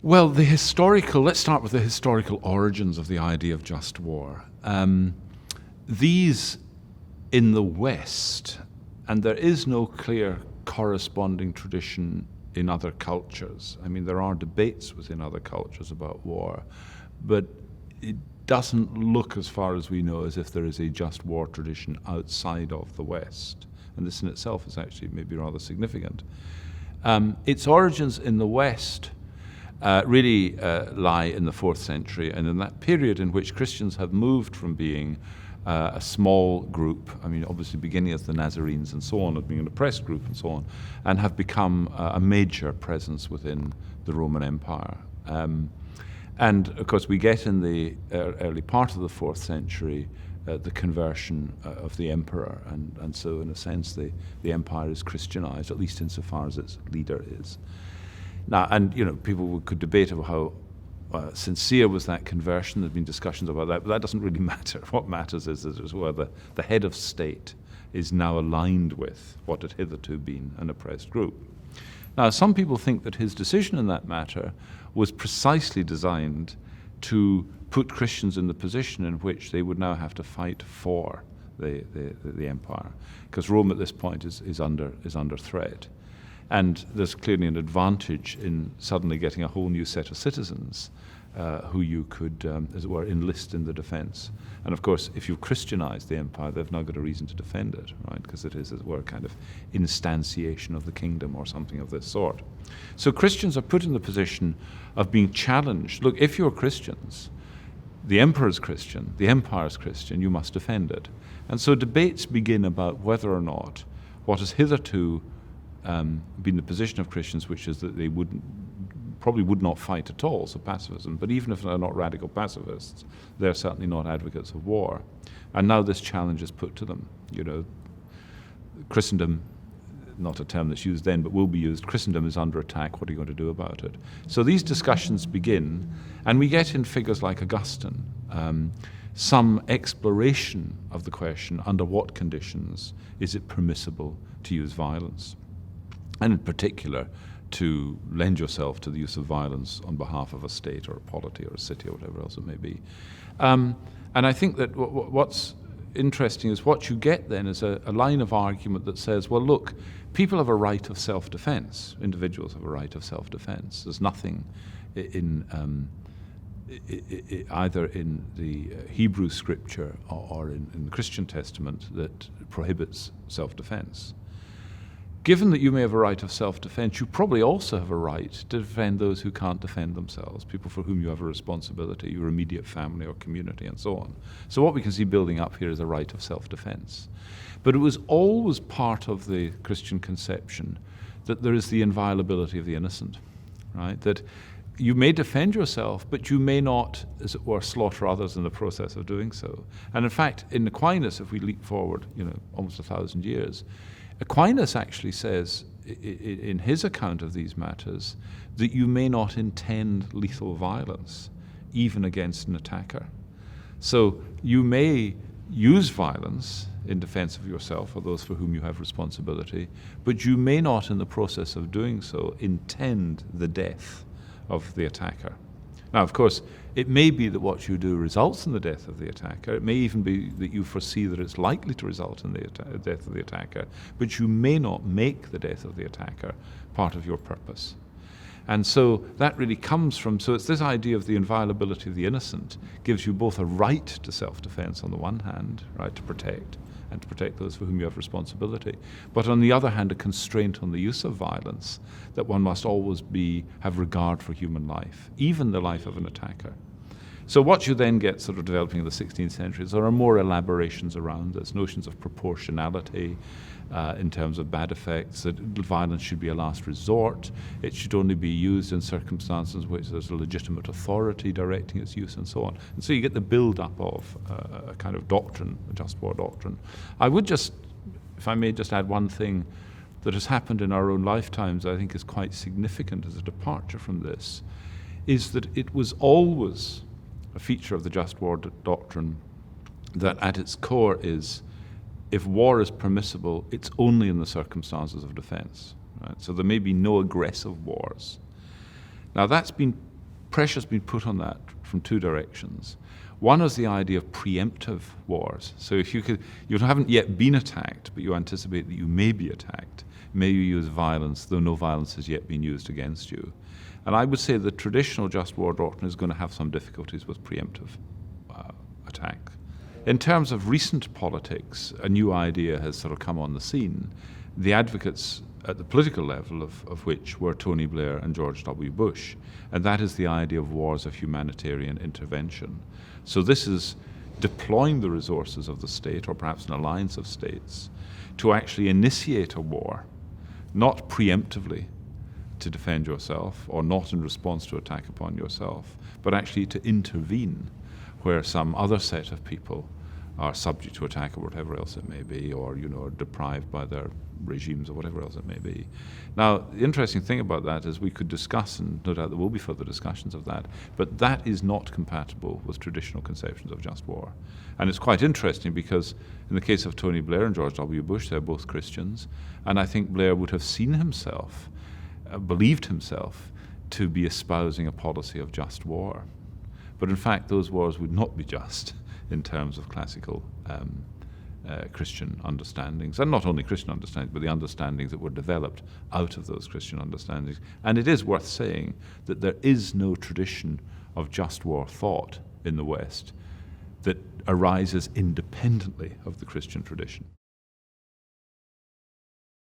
Well, let's start with the historical origins of the idea of just war. These in the West, and there is no clear corresponding tradition in other cultures. I mean, there are debates within other cultures about war, but it doesn't look, as far as we know, as if there is a just war tradition outside of the West. And this in itself is actually maybe rather significant. Its origins in the West really lie in the 4th century, and in that period in which Christians have moved from being a small group, I mean, obviously beginning as the Nazarenes and so on, of being an oppressed group and so on, and have become a major presence within the Roman Empire. And of course, we get in the early part of the 4th century the conversion of the emperor, and so in a sense the empire is Christianized, at least insofar as its leader is. Now, and people could debate about how sincere was that conversion. There've been discussions about that, but that doesn't really matter. What matters is whether the head of state is now aligned with what had hitherto been an oppressed group. Now, some people think that his decision in that matter was precisely designed to put Christians in the position in which they would now have to fight for the empire, because Rome at this point is under threat. And there's clearly an advantage in suddenly getting a whole new set of citizens who you could, as it were, enlist in the defense. And of course, if you've Christianized the empire, they've now got a reason to defend it, right? Because it is, as it were, a kind of instantiation of the kingdom or something of this sort. So Christians are put in the position of being challenged. Look, if you're Christians, the emperor's Christian, the empire's Christian, you must defend it. And so debates begin about whether or not what has hitherto been the position of Christians, which is that they probably would not fight at all, so pacifism, but even if they're not radical pacifists, they're certainly not advocates of war. And now this challenge is put to them. Christendom, not a term that's used then, but will be used, Christendom is under attack, what are you going to do about it? So these discussions begin, and we get in figures like Augustine some exploration of the question, under what conditions is it permissible to use violence? And in particular, to lend yourself to the use of violence on behalf of a state or a polity or a city or whatever else it may be. And I think that what's interesting is what you get then is a line of argument that says, well, look, people have a right of self-defense. Individuals have a right of self-defense. There's nothing either in the Hebrew scripture or in the Christian Testament that prohibits self-defense. Given that you may have a right of self-defense, you probably also have a right to defend those who can't defend themselves, people for whom you have a responsibility, your immediate family or community, and so on. So what we can see building up here is a right of self-defense. But it was always part of the Christian conception that there is the inviolability of the innocent, right? That you may defend yourself, but you may not, as it were, slaughter others in the process of doing so. And in fact, in Aquinas, if we leap forward, almost 1,000 years, Aquinas actually says, in his account of these matters, that you may not intend lethal violence, even against an attacker. So you may use violence in defense of yourself or those for whom you have responsibility, but you may not, in the process of doing so, intend the death of the attacker. Now, of course, it may be that what you do results in the death of the attacker. It may even be that you foresee that it's likely to result in the death of the attacker, but you may not make the death of the attacker part of your purpose. And so that really comes from, so it's this idea of the inviolability of the innocent gives you both a right to self-defense on the one hand, right, to protect, and to protect those for whom you have responsibility. But on the other hand, a constraint on the use of violence, that one must always have regard for human life, even the life of an attacker. So what you then get sort of developing in the 16th century is there are more elaborations around this, notions of proportionality in terms of bad effects, that violence should be a last resort, it should only be used in circumstances in which there's a legitimate authority directing its use and so on. And so you get the build-up of a kind of doctrine, a just war doctrine. I would just, if I may just add one thing that has happened in our own lifetimes, I think is quite significant as a departure from this, is that it was always a feature of the just war doctrine that at its core is, if war is permissible, it's only in the circumstances of defense. Right? So there may be no aggressive wars. Now that's been pressure's been put on that from two directions. One is the idea of preemptive wars. So if you haven't yet been attacked, but you anticipate that you may be attacked, may you use violence, though no violence has yet been used against you. And I would say the traditional just war doctrine is going to have some difficulties with preemptive attack. In terms of recent politics, a new idea has sort of come on the scene. The advocates at the political level of which were Tony Blair and George W. Bush, and that is the idea of wars of humanitarian intervention. So this is deploying the resources of the state, or perhaps an alliance of states, to actually initiate a war, not preemptively to defend yourself, or not in response to attack upon yourself, but actually to intervene where some other set of people are subject to attack or whatever else it may be, or are deprived by their regimes or whatever else it may be. Now, the interesting thing about that is we could discuss, and no doubt there will be further discussions of that, but that is not compatible with traditional conceptions of just war. And it's quite interesting because in the case of Tony Blair and George W. Bush, they're both Christians, and I think Blair would have seen himself, believed himself, to be espousing a policy of just war. But in fact, those wars would not be just in terms of classical Christian understandings, and not only Christian understandings, but the understandings that were developed out of those Christian understandings. And it is worth saying that there is no tradition of just war thought in the West that arises independently of the Christian tradition.